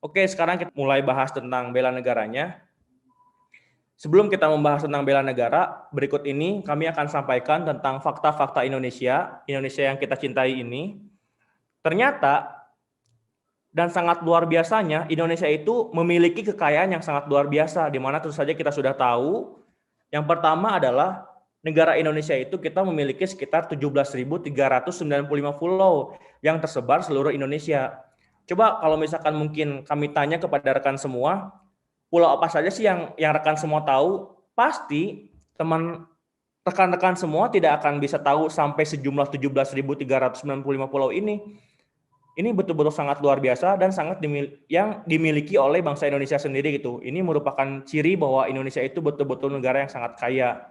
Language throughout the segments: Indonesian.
Oke, sekarang kita mulai bahas tentang bela negaranya. Sebelum kita membahas tentang bela negara, berikut ini kami akan sampaikan tentang fakta-fakta Indonesia yang kita cintai ini. Ternyata dan sangat luar biasanya, Indonesia itu memiliki kekayaan yang sangat luar biasa, di mana tentu saja kita sudah tahu. Yang pertama adalah negara Indonesia itu kita memiliki sekitar 17.395 pulau yang tersebar seluruh Indonesia. Coba kalau misalkan mungkin kami tanya kepada rekan semua, pulau apa saja sih yang rekan semua tahu? Pasti rekan-rekan semua tidak akan bisa tahu sampai sejumlah 17.395 pulau ini. Ini betul-betul sangat luar biasa dan sangat yang dimiliki oleh bangsa Indonesia sendiri gitu. Ini merupakan ciri bahwa Indonesia itu betul-betul negara yang sangat kaya.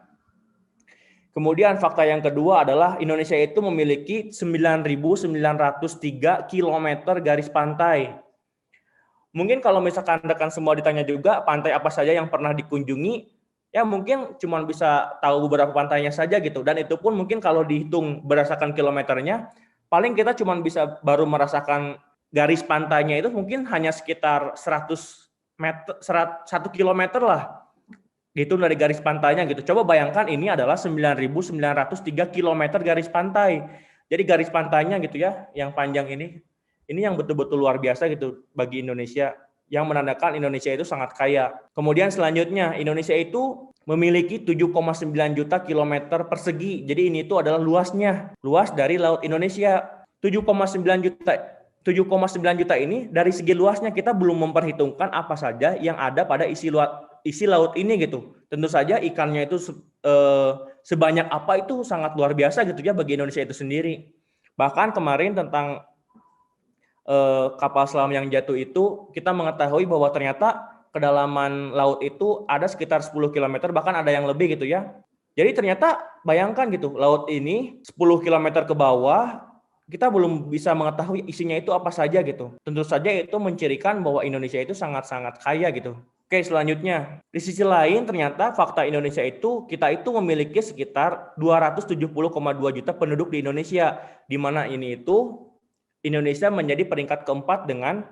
Kemudian fakta yang kedua adalah Indonesia itu memiliki 9.903 km garis pantai. Mungkin kalau misalkan rekan semua ditanya juga pantai apa saja yang pernah dikunjungi, ya mungkin cuma bisa tahu beberapa pantainya saja gitu. Dan itu pun mungkin kalau dihitung berdasarkan kilometernya, paling kita cuma bisa baru merasakan garis pantainya itu mungkin hanya sekitar 100 meter, 1 kilometer lah. Gitu dari garis pantainya gitu. Coba bayangkan ini adalah 9.903 km garis pantai. Jadi garis pantainya gitu ya, yang panjang ini yang betul-betul luar biasa gitu bagi Indonesia, yang menandakan Indonesia itu sangat kaya. Kemudian selanjutnya, Indonesia itu memiliki 7,9 juta kilometer persegi. Jadi ini itu adalah luasnya, luas dari laut Indonesia. 7,9 juta ini dari segi luasnya kita belum memperhitungkan apa saja yang ada pada isi laut ini gitu. Tentu saja ikannya itu sebanyak apa itu sangat luar biasa gitu ya bagi Indonesia itu sendiri. Bahkan kemarin tentang kapal selam yang jatuh itu kita mengetahui bahwa ternyata kedalaman laut itu ada sekitar 10 km, bahkan ada yang lebih gitu ya. Jadi ternyata bayangkan gitu, laut ini 10 km ke bawah, kita belum bisa mengetahui isinya itu apa saja gitu. Tentu saja itu mencirikan bahwa Indonesia itu sangat-sangat kaya gitu. Oke, selanjutnya. Di sisi lain ternyata fakta Indonesia itu, kita itu memiliki sekitar 270,2 juta penduduk di Indonesia, di mana ini itu Indonesia menjadi peringkat keempat dengan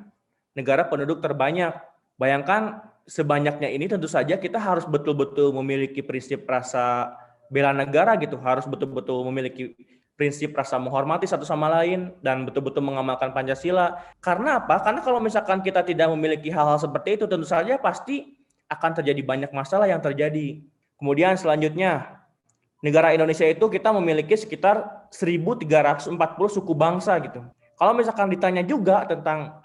negara penduduk terbanyak. Bayangkan sebanyaknya ini tentu saja kita harus betul-betul memiliki prinsip rasa bela negara gitu, harus betul-betul memiliki prinsip rasa menghormati satu sama lain dan betul-betul mengamalkan Pancasila. Karena apa? Karena kalau misalkan kita tidak memiliki hal-hal seperti itu, tentu saja pasti akan terjadi banyak masalah yang terjadi. Kemudian selanjutnya, negara Indonesia itu kita memiliki sekitar 1.340 suku bangsa gitu. Kalau misalkan ditanya juga tentang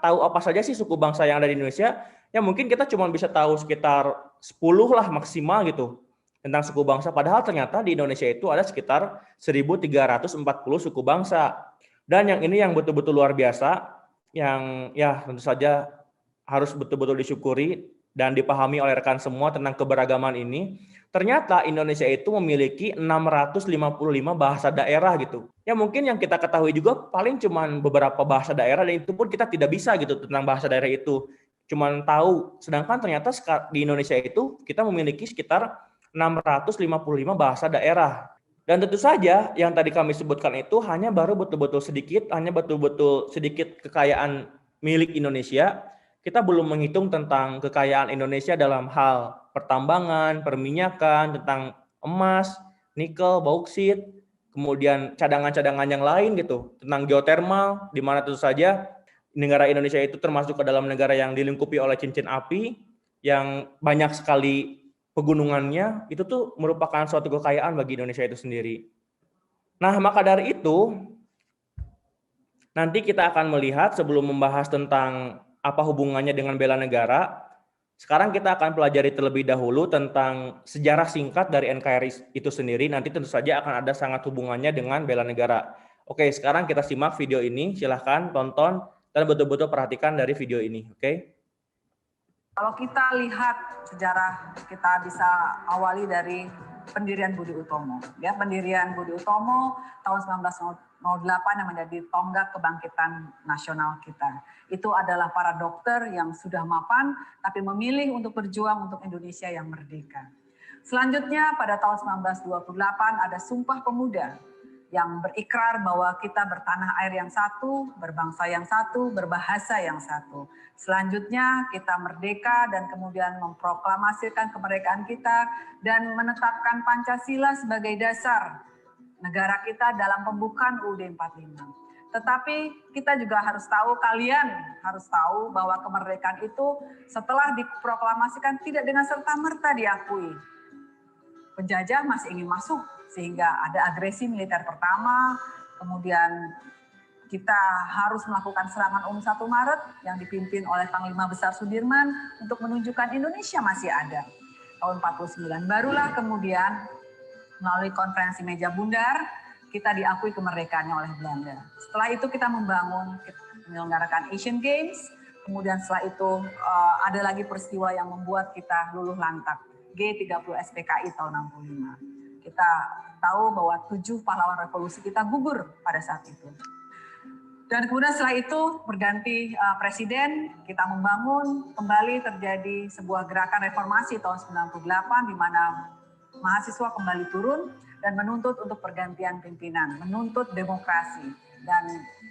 tahu apa saja sih suku bangsa yang ada di Indonesia, ya mungkin kita cuma bisa tahu sekitar 10 lah maksimal gitu tentang suku bangsa. Padahal ternyata di Indonesia itu ada sekitar 1.340 suku bangsa. Dan yang ini yang betul-betul luar biasa, yang ya tentu saja harus betul-betul disyukuri dan dipahami oleh rekan semua tentang keberagaman ini. Ternyata Indonesia itu memiliki 655 bahasa daerah gitu. Ya mungkin yang kita ketahui juga paling cuman beberapa bahasa daerah, dan itu pun kita tidak bisa gitu tentang bahasa daerah itu. Cuman tahu, sedangkan ternyata di Indonesia itu kita memiliki sekitar 655 bahasa daerah. Dan tentu saja yang tadi kami sebutkan itu hanya betul-betul sedikit kekayaan milik Indonesia. Kita belum menghitung tentang kekayaan Indonesia dalam hal pertambangan, perminyakan, tentang emas, nikel, bauksit, kemudian cadangan-cadangan yang lain gitu, tentang geotermal, di mana tentu saja negara Indonesia itu termasuk ke dalam negara yang dilingkupi oleh cincin api, yang banyak sekali pegunungannya, itu tuh merupakan suatu kekayaan bagi Indonesia itu sendiri. Nah, maka dari itu, nanti kita akan melihat sebelum membahas tentang apa hubungannya dengan bela negara, sekarang kita akan pelajari terlebih dahulu tentang sejarah singkat dari NKRI itu sendiri. Nanti tentu saja akan ada sangat hubungannya dengan bela negara. Oke, sekarang kita simak video ini. Silahkan tonton dan betul-betul perhatikan dari video ini. Oke. Kalau kita lihat sejarah, kita bisa awali dari pendirian Budi Utomo. Ya, pendirian Budi Utomo tahun 1908 yang menjadi tonggak kebangkitan nasional kita. Itu adalah para dokter yang sudah mapan, tapi memilih untuk berjuang untuk Indonesia yang merdeka. Selanjutnya pada tahun 1928 ada Sumpah Pemuda yang berikrar bahwa kita bertanah air yang satu, berbangsa yang satu, berbahasa yang satu. Selanjutnya kita merdeka dan kemudian memproklamasikan kemerdekaan kita dan menetapkan Pancasila sebagai dasar negara kita dalam pembukaan UUD 45. Tetapi kita juga harus tahu, kalian harus tahu bahwa kemerdekaan itu setelah diproklamasikan tidak dengan serta-merta diakui. Penjajah masih ingin masuk sehingga ada agresi militer pertama, kemudian kita harus melakukan serangan 1 Maret yang dipimpin oleh Panglima Besar Sudirman untuk menunjukkan Indonesia masih ada. Tahun 49 barulah kemudian melalui konferensi meja bundar kita diakui kemerdekaannya oleh Belanda. Setelah itu kita menyelenggarakan Asian Games, kemudian setelah itu ada lagi peristiwa yang membuat kita luluh lantak, G30 SPKI tahun 65. Kita tahu bahwa 7 pahlawan revolusi kita gugur pada saat itu. Dan kemudian setelah itu berganti presiden, kita membangun kembali terjadi sebuah gerakan reformasi tahun 98 di mana mahasiswa kembali turun dan menuntut untuk pergantian pimpinan, menuntut demokrasi, dan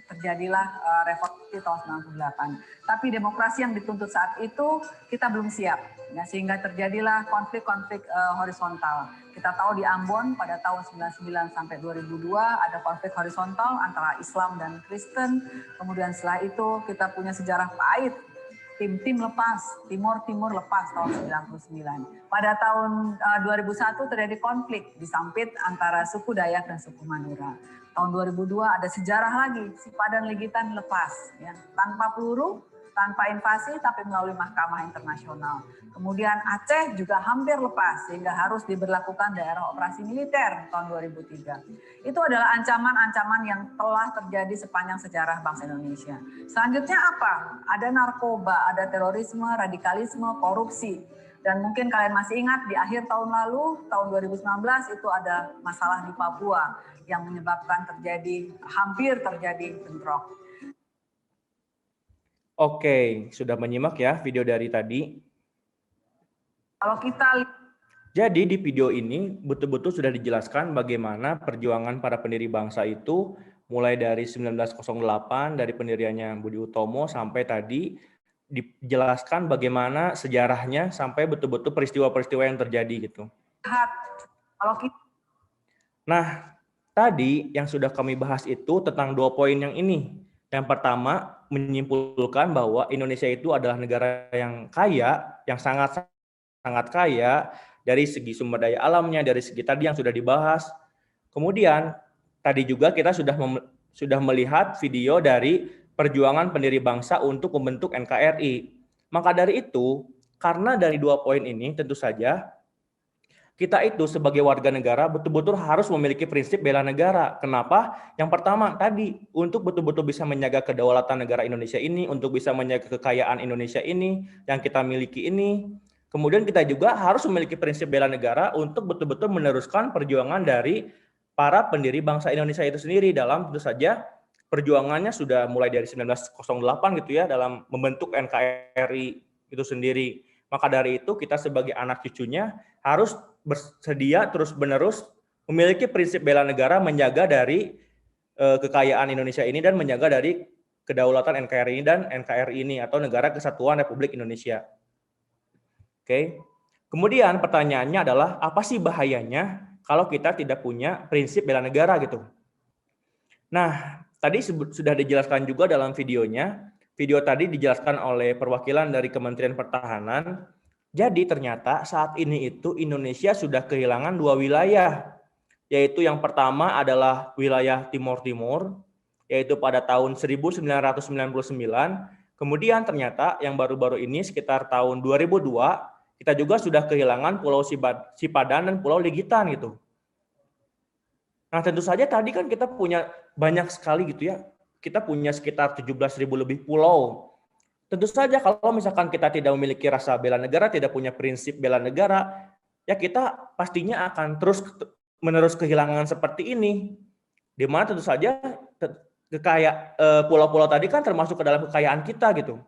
terjadilah reformasi tahun 98. Tapi demokrasi yang dituntut saat itu kita belum siap, ya, sehingga terjadilah konflik-konflik horizontal. Kita tahu di Ambon pada tahun 99 sampai 2002 ada konflik horizontal antara Islam dan Kristen. Kemudian setelah itu kita punya sejarah pahit. Tim lepas, Timur lepas tahun 99. Pada tahun 2001 terjadi konflik di Sampit antara suku Dayak dan suku Madura. Tahun 2002 ada sejarah lagi, Sipadan Legitan lepas, ya, tanpa peluru, tanpa invasi, tapi melalui Mahkamah Internasional. Kemudian Aceh juga hampir lepas, sehingga harus diberlakukan daerah operasi militer tahun 2003. Itu adalah ancaman-ancaman yang telah terjadi sepanjang sejarah bangsa Indonesia. Selanjutnya apa? Ada narkoba, ada terorisme, radikalisme, korupsi. Dan mungkin kalian masih ingat di akhir tahun lalu, tahun 2019 itu ada masalah di Papua yang menyebabkan hampir terjadi bentrok. Oke, sudah menyimak ya video dari tadi. Kalau kita Jadi di video ini betul-betul sudah dijelaskan bagaimana perjuangan para pendiri bangsa itu mulai dari 1908 dari pendiriannya Budi Utomo sampai tadi dijelaskan bagaimana sejarahnya sampai betul-betul peristiwa-peristiwa yang terjadi gitu. Kalau kita Nah, tadi yang sudah kami bahas itu tentang 2 poin yang ini. Yang pertama, menyimpulkan bahwa Indonesia itu adalah negara yang kaya, yang sangat kaya dari segi sumber daya alamnya, dari segi tadi yang sudah dibahas. Kemudian, tadi juga kita sudah melihat video dari perjuangan pendiri bangsa untuk membentuk NKRI. Maka dari itu, karena dari 2 poin ini tentu saja kita itu sebagai warga negara betul-betul harus memiliki prinsip bela negara. Kenapa? Yang pertama tadi, untuk betul-betul bisa menjaga kedaulatan negara Indonesia ini, untuk bisa menjaga kekayaan Indonesia ini, yang kita miliki ini. Kemudian kita juga harus memiliki prinsip bela negara untuk betul-betul meneruskan perjuangan dari para pendiri bangsa Indonesia itu sendiri dalam tentu saja perjuangannya sudah mulai dari 1908 gitu ya, dalam membentuk NKRI itu sendiri. Maka dari itu kita sebagai anak cucunya harus bersedia terus-menerus memiliki prinsip bela negara, menjaga dari kekayaan Indonesia ini dan menjaga dari kedaulatan NKRI ini dan NKRI ini atau Negara Kesatuan Republik Indonesia. Oke. Kemudian pertanyaannya adalah apa sih bahayanya kalau kita tidak punya prinsip bela negara gitu. Nah, tadi sudah dijelaskan juga dalam videonya. Video tadi dijelaskan oleh perwakilan dari Kementerian Pertahanan. Jadi ternyata saat ini itu Indonesia sudah kehilangan 2 wilayah. Yaitu yang pertama adalah wilayah Timur Timur, yaitu pada tahun 1999. Kemudian ternyata yang baru-baru ini sekitar tahun 2002, kita juga sudah kehilangan Pulau Sipadan dan Pulau Legitan gitu. Nah tentu saja tadi kan kita punya banyak sekali gitu ya. Kita punya sekitar 17.000 lebih pulau. Tentu saja kalau misalkan kita tidak memiliki rasa bela negara, tidak punya prinsip bela negara, ya kita pastinya akan terus-menerus kehilangan seperti ini. Di mana tentu saja pulau-pulau tadi kan termasuk ke dalam kekayaan kita gitu.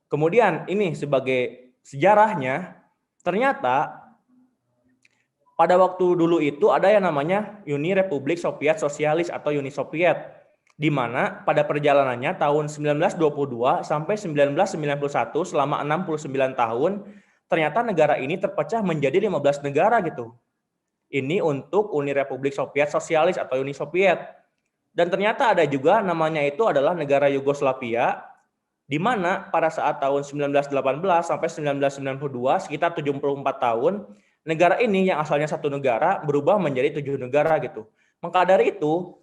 Kemudian ini sebagai sejarahnya, ternyata pada waktu dulu itu ada yang namanya Uni Republik Soviet Sosialis atau Uni Soviet, di mana pada perjalanannya tahun 1922 sampai 1991 selama 69 tahun, ternyata negara ini terpecah menjadi 15 negara gitu. Ini untuk Uni Republik Soviet Sosialis atau Uni Soviet. Dan ternyata ada juga namanya itu adalah negara Yugoslavia, di mana pada saat tahun 1918 sampai 1992, sekitar 74 tahun, negara ini yang asalnya satu negara berubah menjadi 7 negara gitu. Maka dari itu,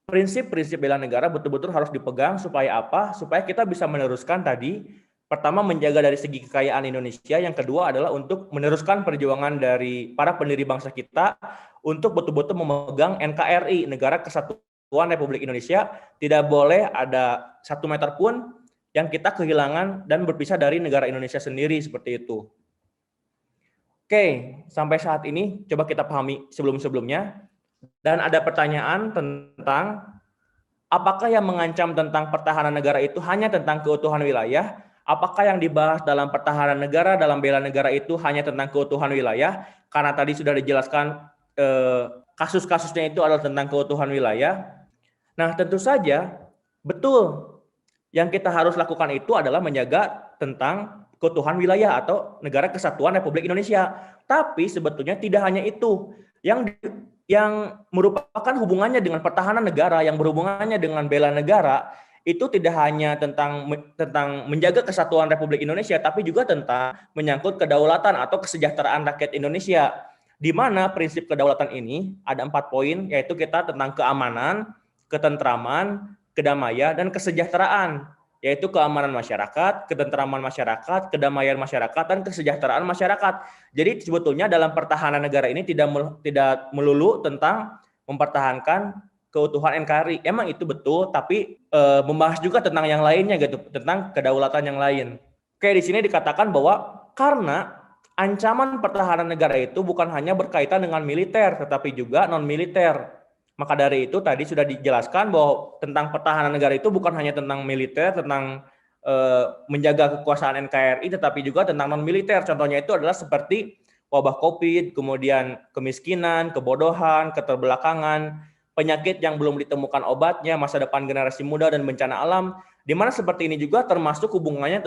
prinsip-prinsip bela negara betul-betul harus dipegang supaya apa? Supaya kita bisa meneruskan tadi, pertama menjaga dari segi kekayaan Indonesia, yang kedua adalah untuk meneruskan perjuangan dari para pendiri bangsa kita untuk betul-betul memegang NKRI, Negara Kesatuan Republik Indonesia. Tidak boleh ada 1 meter pun yang kita kehilangan dan berpisah dari negara Indonesia sendiri, seperti itu. Oke, sampai saat ini coba kita pahami sebelum-sebelumnya. Dan ada pertanyaan tentang apakah yang mengancam tentang pertahanan negara itu hanya tentang keutuhan wilayah? Apakah yang dibahas dalam pertahanan negara, dalam bela negara itu hanya tentang keutuhan wilayah? Karena tadi sudah dijelaskan kasus-kasusnya itu adalah tentang keutuhan wilayah. Nah, tentu saja betul. Yang kita harus lakukan itu adalah menjaga tentang keutuhan wilayah atau Negara Kesatuan Republik Indonesia. Tapi sebetulnya tidak hanya itu. Yang merupakan hubungannya dengan pertahanan negara, yang berhubungannya dengan bela negara, itu tidak hanya tentang menjaga kesatuan Republik Indonesia, tapi juga tentang menyangkut kedaulatan atau kesejahteraan rakyat Indonesia. Di mana prinsip kedaulatan ini ada 4 poin, yaitu kita tentang keamanan, ketentraman, kedamaian, dan kesejahteraan, yaitu keamanan masyarakat, ketentraman masyarakat, kedamaian masyarakat, dan kesejahteraan masyarakat. Jadi sebetulnya dalam pertahanan negara ini tidak melulu tentang mempertahankan keutuhan NKRI. Emang itu betul, tapi membahas juga tentang yang lainnya gitu, tentang kedaulatan yang lain. Oke, di sini dikatakan bahwa karena ancaman pertahanan negara itu bukan hanya berkaitan dengan militer, tetapi juga non-militer. Maka dari itu tadi sudah dijelaskan bahwa tentang pertahanan negara itu bukan hanya tentang militer, tentang menjaga kekuasaan NKRI, tetapi juga tentang non-militer. Contohnya itu adalah seperti wabah COVID, kemudian kemiskinan, kebodohan, keterbelakangan, penyakit yang belum ditemukan obatnya, masa depan generasi muda, dan bencana alam. Di mana seperti ini juga termasuk hubungannya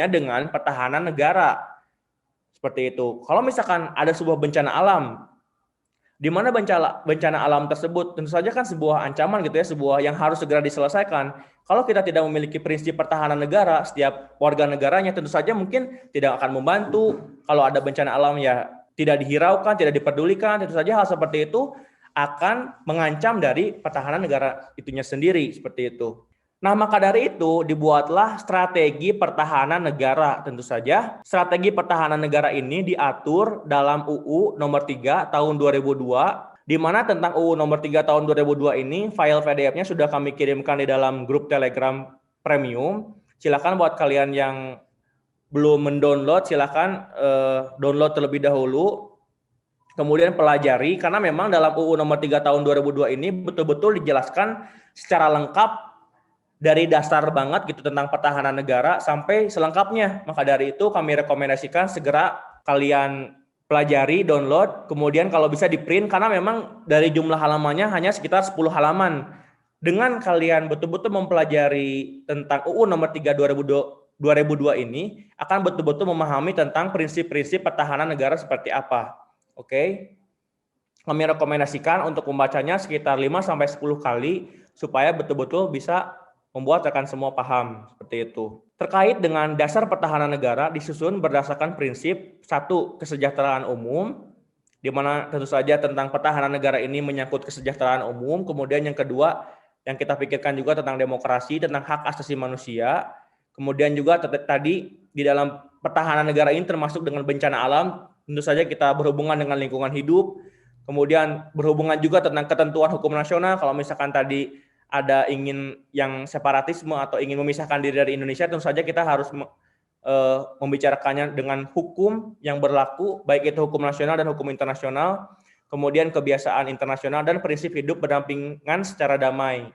dengan pertahanan negara. Seperti itu. Kalau misalkan ada sebuah bencana alam, di mana bencana alam tersebut tentu saja kan sebuah ancaman gitu ya, sebuah yang harus segera diselesaikan. Kalau kita tidak memiliki prinsip pertahanan negara, setiap warga negaranya tentu saja mungkin tidak akan membantu. Kalau ada bencana alam ya tidak dihiraukan, tidak dipedulikan, tentu saja hal seperti itu akan mengancam dari pertahanan negara itunya sendiri, seperti itu. Nah, maka dari itu dibuatlah strategi pertahanan negara. Tentu saja strategi pertahanan negara ini diatur dalam UU nomor 3 tahun 2002, di mana tentang UU nomor 3 tahun 2002 ini file PDF-nya sudah kami kirimkan di dalam grup Telegram Premium. Silakan buat kalian yang belum mendownload, silakan download terlebih dahulu. Kemudian pelajari, karena memang dalam UU nomor 3 tahun 2002 ini betul-betul dijelaskan secara lengkap dari dasar banget gitu tentang pertahanan negara sampai selengkapnya. Maka dari itu kami rekomendasikan segera kalian pelajari, download, kemudian kalau bisa di print, karena memang dari jumlah halamannya hanya sekitar 10 halaman. Dengan kalian betul-betul mempelajari tentang UU nomor 3 2002 ini, akan betul-betul memahami tentang prinsip-prinsip pertahanan negara seperti apa. Oke. Kami rekomendasikan untuk membacanya sekitar 5-10 kali supaya betul-betul bisa membuat rekan semua paham, seperti itu. Terkait dengan dasar pertahanan negara disusun berdasarkan prinsip 1. Kesejahteraan umum, di mana tentu saja tentang pertahanan negara ini menyangkut kesejahteraan umum. Kemudian yang kedua, yang kita pikirkan juga tentang demokrasi, tentang hak asasi manusia. Kemudian juga tadi di dalam pertahanan negara ini termasuk dengan bencana alam, tentu saja kita berhubungan dengan lingkungan hidup. Kemudian berhubungan juga tentang ketentuan hukum nasional. Kalau misalkan tadi ada ingin yang separatisme atau ingin memisahkan diri dari Indonesia, tentu saja kita harus membicarakannya dengan hukum yang berlaku, baik itu hukum nasional dan hukum internasional, kemudian kebiasaan internasional dan prinsip hidup berdampingan secara damai.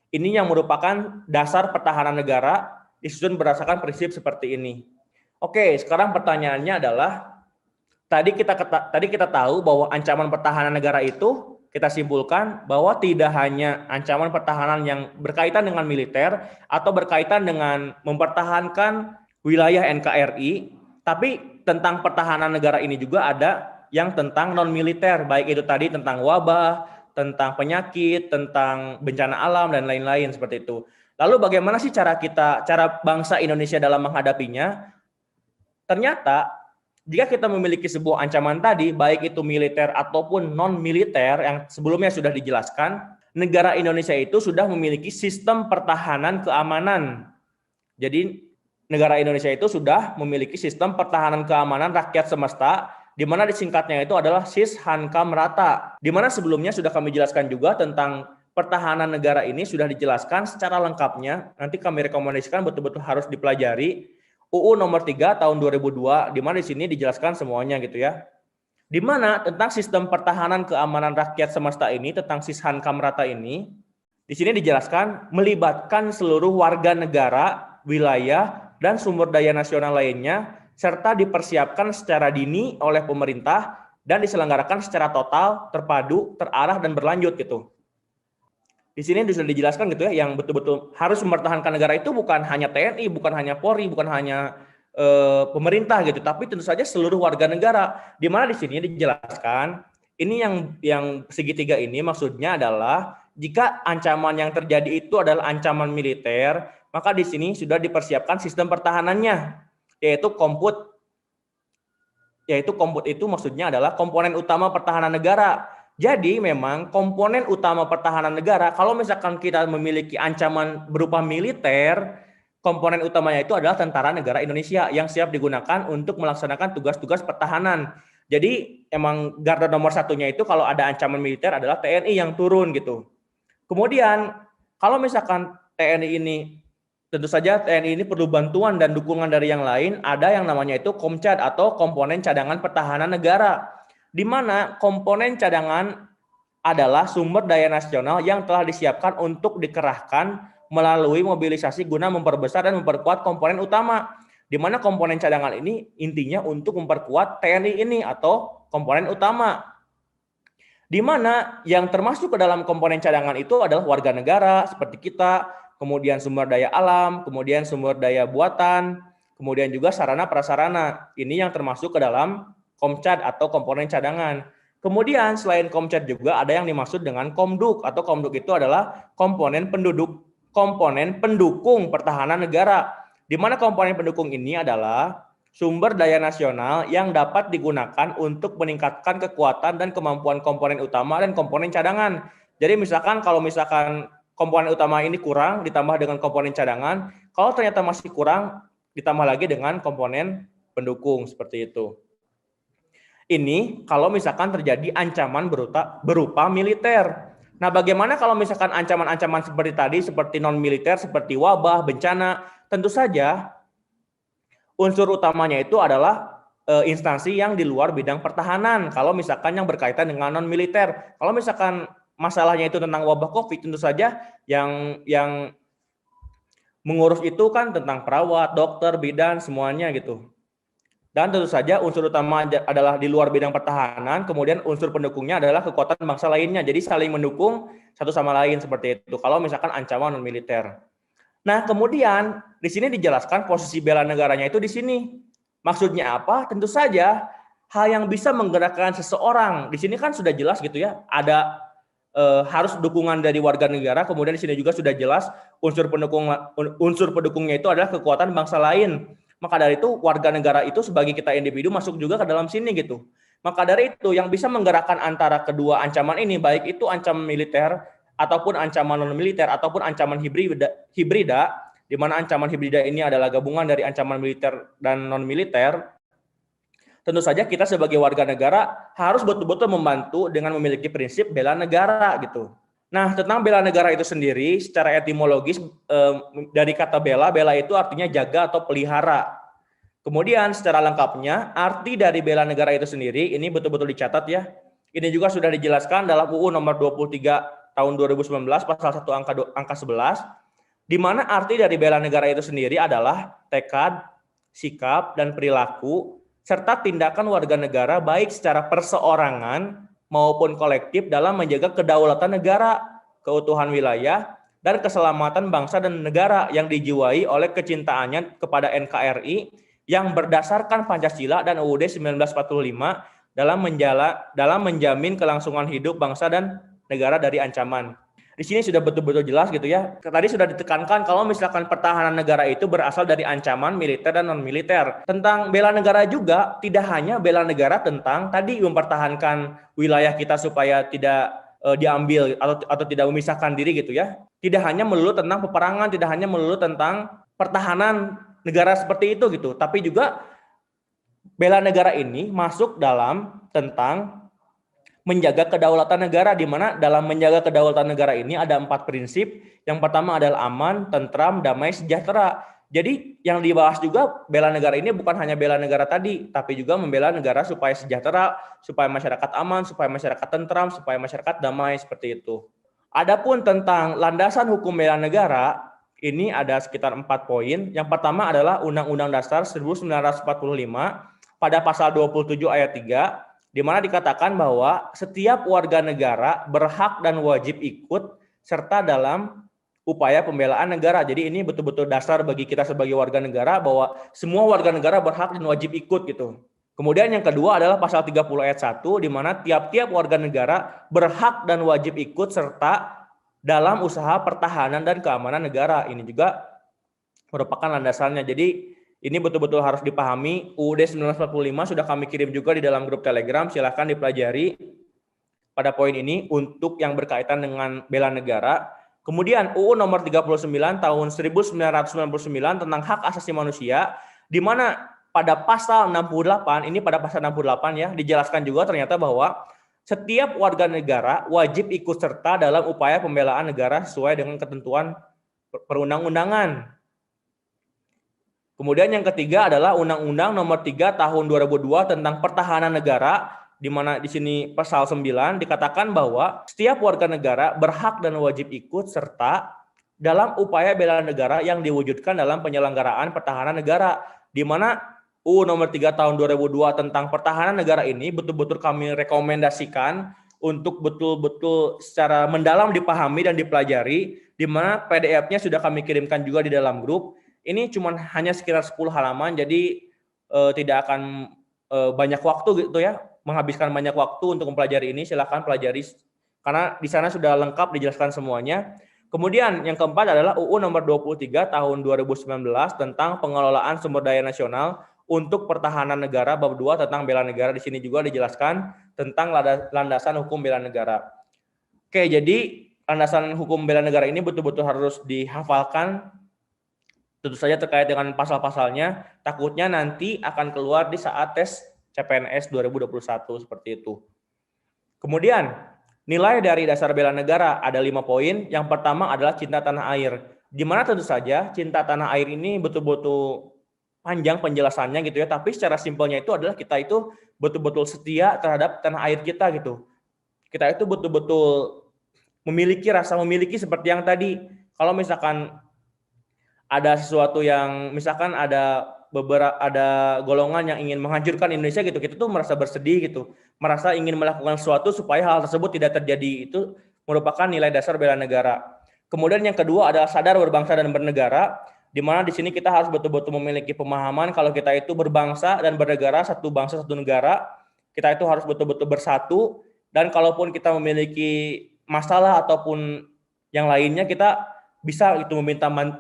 Ini yang merupakan dasar pertahanan negara disusun berdasarkan prinsip seperti ini. Oke, sekarang pertanyaannya adalah tadi kita tahu bahwa ancaman pertahanan negara itu kita simpulkan bahwa tidak hanya ancaman pertahanan yang berkaitan dengan militer atau berkaitan dengan mempertahankan wilayah NKRI, tapi tentang pertahanan negara ini juga ada yang tentang non-militer, baik itu tadi tentang wabah, tentang penyakit, tentang bencana alam, dan lain-lain seperti itu. Lalu bagaimana sih cara bangsa Indonesia dalam menghadapinya? Ternyata jika kita memiliki sebuah ancaman tadi, baik itu militer ataupun non-militer yang sebelumnya sudah dijelaskan, negara Indonesia itu sudah memiliki sistem pertahanan keamanan. Jadi negara Indonesia itu sudah memiliki sistem pertahanan keamanan rakyat semesta, di mana disingkatnya itu adalah SIS-HANKAM-RATA. Di mana sebelumnya sudah kami jelaskan juga tentang pertahanan negara ini sudah dijelaskan secara lengkapnya. Nanti kami rekomendasikan betul-betul harus dipelajari. UU nomor 3 tahun 2002, di mana di sini dijelaskan semuanya gitu ya. Di mana tentang sistem pertahanan keamanan rakyat semesta ini, tentang SIS-HANKAM-RATA ini, di sini dijelaskan melibatkan seluruh warga negara, wilayah, dan sumber daya nasional lainnya, serta dipersiapkan secara dini oleh pemerintah dan diselenggarakan secara total, terpadu, terarah, dan berlanjut gitu. Di sini sudah dijelaskan gitu ya, yang betul-betul harus mempertahankan negara itu bukan hanya TNI, bukan hanya Polri, bukan hanya pemerintah gitu, tapi tentu saja seluruh warga negara. Di mana di sini dijelaskan, ini yang segitiga ini maksudnya adalah jika ancaman yang terjadi itu adalah ancaman militer, maka di sini sudah dipersiapkan sistem pertahanannya, yaitu komput. Yaitu komput itu maksudnya adalah komponen utama pertahanan negara. Jadi memang komponen utama pertahanan negara, kalau misalkan kita memiliki ancaman berupa militer, komponen utamanya itu adalah tentara negara Indonesia yang siap digunakan untuk melaksanakan tugas-tugas pertahanan. Jadi emang garda nomor satunya itu kalau ada ancaman militer adalah TNI yang turun gitu. Kemudian kalau misalkan TNI ini, tentu saja TNI ini perlu bantuan dan dukungan dari yang lain, ada yang namanya itu Komcad atau komponen cadangan pertahanan negara, di mana komponen cadangan adalah sumber daya nasional yang telah disiapkan untuk dikerahkan melalui mobilisasi guna memperbesar dan memperkuat komponen utama, di mana komponen cadangan ini intinya untuk memperkuat TNI ini atau komponen utama, di mana yang termasuk ke dalam komponen cadangan itu adalah warga negara seperti kita, kemudian sumber daya alam, kemudian sumber daya buatan, kemudian juga sarana prasarana. Ini yang termasuk ke dalam Komcad atau komponen cadangan. Kemudian selain Komcad juga ada yang dimaksud dengan Komduk, atau Komduk itu adalah komponen pendukung pertahanan negara, di mana komponen pendukung ini adalah sumber daya nasional yang dapat digunakan untuk meningkatkan kekuatan dan kemampuan komponen utama dan komponen cadangan. Jadi misalkan kalau komponen utama ini kurang ditambah dengan komponen cadangan, kalau ternyata masih kurang ditambah lagi dengan komponen pendukung, seperti itu. Ini kalau misalkan terjadi ancaman berupa militer. Nah, bagaimana kalau misalkan ancaman-ancaman seperti tadi, seperti non-militer, seperti wabah, bencana, tentu saja unsur utamanya itu adalah instansi yang di luar bidang pertahanan. Kalau misalkan yang berkaitan dengan non-militer, kalau misalkan masalahnya itu tentang wabah COVID, tentu saja yang mengurus itu kan tentang perawat, dokter, bidan, semuanya gitu. Dan tentu saja unsur utama adalah di luar bidang pertahanan, kemudian unsur pendukungnya adalah kekuatan bangsa lainnya. Jadi saling mendukung satu sama lain seperti itu. Kalau misalkan ancaman non militer. Nah, kemudian di sini dijelaskan posisi bela negaranya itu di sini. Maksudnya apa? Tentu saja hal yang bisa menggerakkan seseorang. Di sini kan sudah jelas gitu ya. Ada harus dukungan dari warga negara. Kemudian di sini juga sudah jelas unsur pendukungnya itu adalah kekuatan bangsa lain. Maka dari itu warga negara itu sebagai kita individu masuk juga ke dalam sini gitu. Maka dari itu yang bisa menggerakkan antara kedua ancaman ini, baik itu ancaman militer ataupun ancaman non militer ataupun ancaman hibrida, di mana ancaman hibrida ini adalah gabungan dari ancaman militer dan non militer. Tentu saja kita sebagai warga negara harus betul-betul membantu dengan memiliki prinsip bela negara gitu. Nah, tentang bela negara itu sendiri, secara etimologis dari kata bela itu artinya jaga atau pelihara. Kemudian secara lengkapnya, arti dari bela negara itu sendiri, ini betul-betul dicatat ya. Ini juga sudah dijelaskan dalam UU nomor 23 tahun 2019, pasal 1 angka 11, di mana arti dari bela negara itu sendiri adalah tekad, sikap, dan perilaku serta tindakan warga negara baik secara perseorangan maupun kolektif dalam menjaga kedaulatan negara, keutuhan wilayah, dan keselamatan bangsa dan negara yang dijiwai oleh kecintaannya kepada NKRI yang berdasarkan Pancasila dan UUD 1945 dalam menjamin kelangsungan hidup bangsa dan negara dari ancaman. Di sini sudah betul-betul jelas gitu ya. Tadi sudah ditekankan kalau misalkan pertahanan negara itu berasal dari ancaman militer dan non-militer. Tentang bela negara juga tidak hanya bela negara tentang tadi mempertahankan wilayah kita supaya tidak diambil atau tidak memisahkan diri gitu ya. Tidak hanya melulu tentang peperangan, tidak hanya melulu tentang pertahanan negara seperti itu gitu, tapi juga bela negara ini masuk dalam tentang menjaga kedaulatan negara, di mana dalam menjaga kedaulatan negara ini ada 4 prinsip. Yang pertama adalah aman, tentram, damai, sejahtera. Jadi yang dibahas juga bela negara ini bukan hanya bela negara tadi, tapi juga membela negara supaya sejahtera, supaya masyarakat aman, supaya masyarakat tentram, supaya masyarakat damai, seperti itu. Adapun tentang landasan hukum bela negara, ini ada sekitar 4 poin. Yang pertama adalah Undang-Undang Dasar 1945 pada pasal 27 ayat 3, di mana dikatakan bahwa setiap warga negara berhak dan wajib ikut serta dalam upaya pembelaan negara. Jadi ini betul-betul dasar bagi kita sebagai warga negara bahwa semua warga negara berhak dan wajib ikut gitu. Kemudian yang kedua adalah pasal 30 ayat 1, di mana tiap-tiap warga negara berhak dan wajib ikut serta dalam usaha pertahanan dan keamanan negara. Ini juga merupakan landasannya. Jadi ini betul-betul harus dipahami. UUD 1945 sudah kami kirim juga di dalam grup Telegram. Silahkan dipelajari pada poin ini untuk yang berkaitan dengan bela negara. Kemudian UU nomor 39 tahun 1999 tentang hak asasi manusia, di mana pada pasal 68, ini pada pasal 68 ya, dijelaskan juga ternyata bahwa setiap warga negara wajib ikut serta dalam upaya pembelaan negara sesuai dengan ketentuan perundang-undangan. Kemudian yang ketiga adalah Undang-Undang Nomor 3 Tahun 2002 tentang Pertahanan Negara, di mana di sini pasal 9 dikatakan bahwa setiap warga negara berhak dan wajib ikut serta dalam upaya bela negara yang diwujudkan dalam penyelenggaraan pertahanan negara, di mana UU Nomor 3 Tahun 2002 tentang Pertahanan Negara ini betul-betul kami rekomendasikan untuk betul-betul secara mendalam dipahami dan dipelajari, di mana PDF-nya sudah kami kirimkan juga di dalam grup. Ini cuma hanya sekitar 10 halaman, jadi tidak akan banyak waktu gitu ya, menghabiskan banyak waktu untuk mempelajari ini. Silakan pelajari karena di sana sudah lengkap dijelaskan semuanya. Kemudian yang keempat adalah UU nomor 23 tahun 2019 tentang pengelolaan sumber daya nasional untuk pertahanan negara bab 2 tentang bela negara. Di sini juga dijelaskan tentang landasan hukum bela negara. Oke, jadi landasan hukum bela negara ini betul-betul harus dihafalkan. Tentu saja terkait dengan pasal-pasalnya, takutnya nanti akan keluar di saat tes CPNS 2021 seperti itu. Kemudian, nilai dari dasar bela negara ada 5 poin. Yang pertama adalah cinta tanah air. Di mana tentu saja cinta tanah air ini betul-betul panjang penjelasannya gitu ya, tapi secara simpelnya itu adalah kita itu betul-betul setia terhadap tanah air kita gitu. Kita itu betul-betul memiliki seperti yang tadi. Kalau misalkan ada sesuatu yang misalkan ada golongan yang ingin menghancurkan Indonesia gitu, kita tuh merasa bersedih gitu, merasa ingin melakukan sesuatu supaya hal tersebut tidak terjadi. Itu merupakan nilai dasar bela negara. Kemudian yang kedua adalah sadar berbangsa dan bernegara, di mana di sini kita harus betul-betul memiliki pemahaman kalau kita itu berbangsa dan bernegara, satu bangsa satu negara. Kita itu harus betul-betul bersatu, dan kalaupun kita memiliki masalah ataupun yang lainnya, kita bisa itu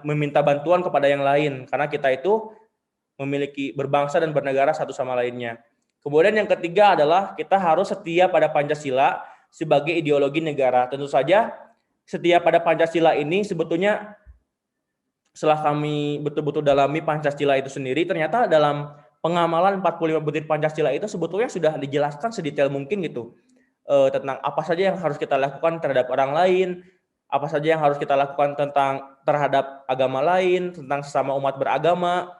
meminta bantuan kepada yang lain, karena kita itu memiliki berbangsa dan bernegara satu sama lainnya. Kemudian yang ketiga adalah kita harus setia pada Pancasila sebagai ideologi negara. Tentu saja setia pada Pancasila ini sebetulnya setelah kami betul-betul dalami Pancasila itu sendiri, ternyata dalam pengamalan 45 butir Pancasila itu sebetulnya sudah dijelaskan sedetail mungkin gitu, tentang apa saja yang harus kita lakukan terhadap orang lain, apa saja yang harus kita lakukan terhadap agama lain, tentang sesama umat beragama.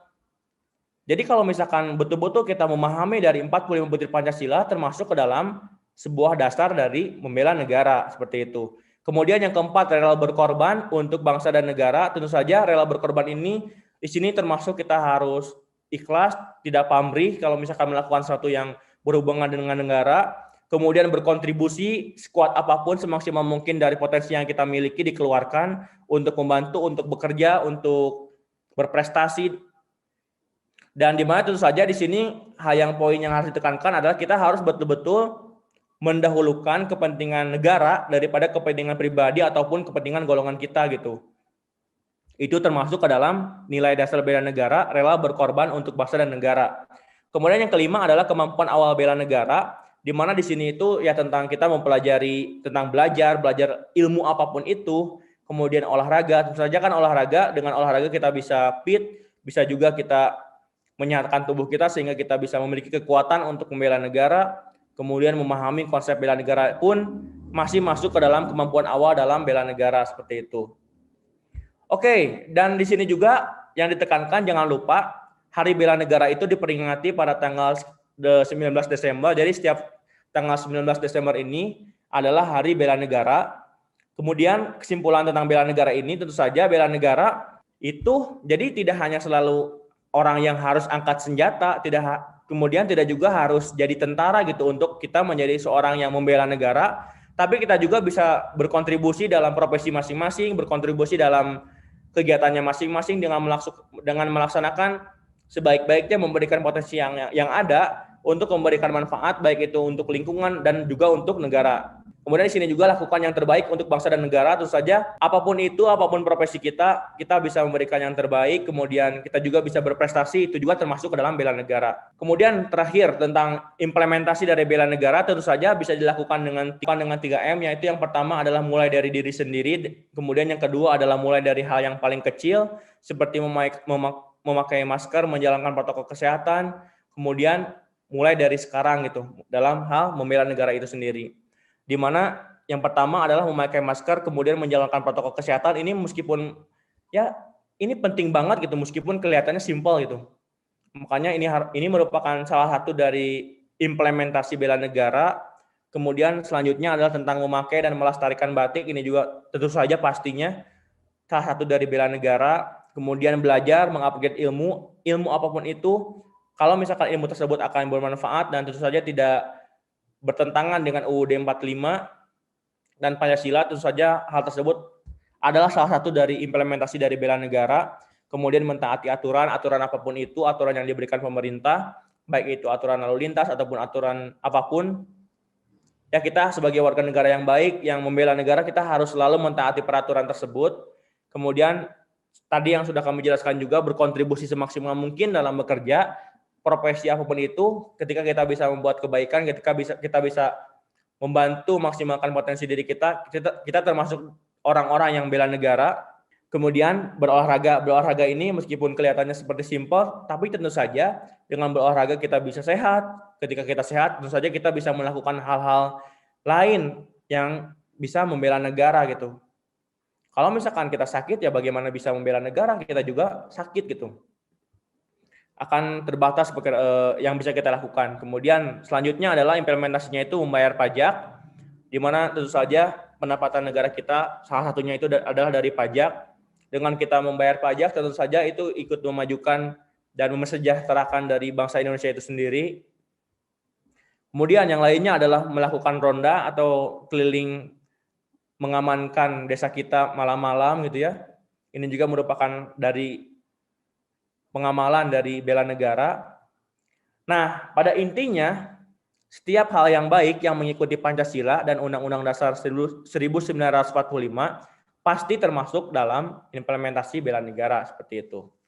Jadi kalau misalkan betul-betul kita memahami dari 45 butir Pancasila termasuk ke dalam sebuah dasar dari membela negara seperti itu. Kemudian yang keempat, rela berkorban untuk bangsa dan negara. Tentu saja rela berkorban ini di sini termasuk kita harus ikhlas, tidak pamrih kalau misalkan melakukan sesuatu yang berhubungan dengan negara, kemudian berkontribusi sekuat apapun semaksimal mungkin dari potensi yang kita miliki dikeluarkan untuk membantu, untuk bekerja, untuk berprestasi. Dan di mana tentu saja di sini hal yang poin yang harus ditekankan adalah kita harus betul-betul mendahulukan kepentingan negara daripada kepentingan pribadi ataupun kepentingan golongan kita gitu. Itu termasuk ke dalam nilai dasar bela negara, rela berkorban untuk bangsa dan negara. Kemudian yang kelima adalah kemampuan awal bela negara, di mana di sini itu ya tentang kita mempelajari tentang belajar ilmu apapun itu, kemudian olahraga, tentu saja kan olahraga, dengan olahraga kita bisa fit, bisa juga kita menyehatkan tubuh kita sehingga kita bisa memiliki kekuatan untuk membela negara, kemudian memahami konsep bela negara pun masih masuk ke dalam kemampuan awal dalam bela negara seperti itu. Oke, dan di sini juga yang ditekankan jangan lupa Hari Bela Negara itu diperingati pada tanggal 19 Desember. Jadi setiap tanggal 19 Desember ini adalah Hari Bela Negara. Kemudian kesimpulan tentang bela negara ini tentu saja bela negara itu jadi tidak hanya selalu orang yang harus angkat senjata, kemudian tidak juga harus jadi tentara gitu untuk kita menjadi seorang yang membela negara, tapi kita juga bisa berkontribusi dalam profesi masing-masing, berkontribusi dalam kegiatannya masing-masing dengan melaksanakan sebaik-baiknya, memberikan potensi yang ada untuk memberikan manfaat baik itu untuk lingkungan dan juga untuk negara. Kemudian di sini juga lakukan yang terbaik untuk bangsa dan negara. Tentu saja apapun itu, apapun profesi kita bisa memberikan yang terbaik. Kemudian kita juga bisa berprestasi, itu juga termasuk ke dalam bela negara. Kemudian terakhir tentang implementasi dari bela negara tentu saja bisa dilakukan dengan 3M, yaitu yang pertama adalah mulai dari diri sendiri. Kemudian yang kedua adalah mulai dari hal yang paling kecil seperti memakai masker, menjalankan protokol kesehatan. Kemudian mulai dari sekarang gitu dalam hal membela negara itu sendiri. Di mana yang pertama adalah memakai masker, kemudian menjalankan protokol kesehatan. Ini meskipun ya ini penting banget gitu, meskipun kelihatannya simpel gitu. Makanya ini merupakan salah satu dari implementasi bela negara. Kemudian selanjutnya adalah tentang memakai dan melestarikan batik. Ini juga tentu saja pastinya salah satu dari bela negara. Kemudian belajar, mengupgrade ilmu apapun itu. Kalau misalkan ilmu tersebut akan bermanfaat dan tentu saja tidak bertentangan dengan UUD 45 dan Pancasila, tentu saja hal tersebut adalah salah satu dari implementasi dari bela negara. Kemudian mentaati aturan apapun itu, aturan yang diberikan pemerintah, baik itu aturan lalu lintas ataupun aturan apapun. Ya kita sebagai warga negara yang baik, yang membela negara, kita harus selalu mentaati peraturan tersebut. Kemudian tadi yang sudah kami jelaskan juga berkontribusi semaksimal mungkin dalam bekerja, profesi apapun itu, ketika kita bisa membuat kebaikan, ketika kita bisa membantu maksimalkan potensi diri kita termasuk orang-orang yang bela negara. Kemudian berolahraga ini meskipun kelihatannya seperti simpel, tapi tentu saja dengan berolahraga kita bisa sehat. Ketika kita sehat, tentu saja kita bisa melakukan hal-hal lain yang bisa membela negara gitu. Kalau misalkan kita sakit, ya bagaimana bisa membela negara? Kita juga sakit gitu. Akan terbatas yang bisa kita lakukan. Kemudian selanjutnya adalah implementasinya itu membayar pajak, di mana tentu saja pendapatan negara kita salah satunya itu adalah dari pajak. Dengan kita membayar pajak, tentu saja itu ikut memajukan dan mesejahterakan dari bangsa Indonesia itu sendiri. Kemudian yang lainnya adalah melakukan ronda atau keliling mengamankan desa kita malam-malam gitu ya. Ini juga merupakan dari pengamalan dari bela negara. Nah, pada intinya, setiap hal yang baik yang mengikuti Pancasila dan Undang-Undang Dasar 1945 pasti termasuk dalam implementasi bela negara seperti itu.